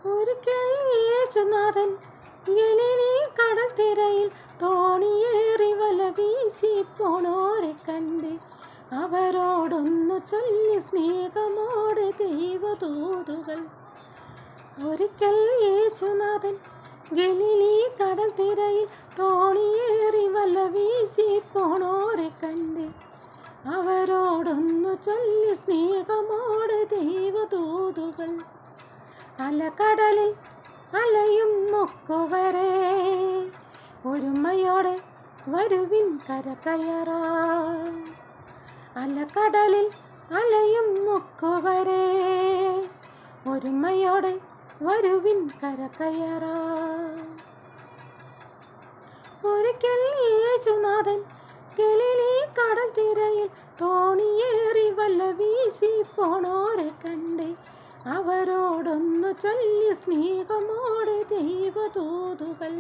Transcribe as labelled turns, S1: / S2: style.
S1: ഒരിക്കൽ യേശുനാഥൻ ഗലീലി കടൽ തിരയിൽ തോണിയേറി വല വീശി പോണോരെ കണ്ട് അവരോടൊന്നു ചൊല്ലി സ്നേഹമോടെ ദൈവദൂതുകൾ. ഒരിക്കൽ യേശുനാഥൻ ഗലീലി കടൽ തിരയിൽ തോണിയേറി വല വീശി പോണോരെ കണ്ട് അവരോടൊന്നു ചൊല്ലി സ്നേഹമോടെ ദൈവദൂതുകൾ. അലകടലിൽ അലയും മുക്കുവരെ ഒരുമയോടെ വരുവിൻ കരകയറാൻ. അലകടലിൽ അലയും മുക്കുവരെ ഒരുമയോടെ വരുവിൻ കരകയറാൻ. ഒരിക്കൽ യേശുനാഥൻ ഗലീലി കടൽ തിരയിൽ തോണിയേറി വല വീശി പോണോരെ കണ്ട് അവരോടൊന്നു ചൊല്ലി സ്നേഹമോടെ ദൈവദൂതുകൾ.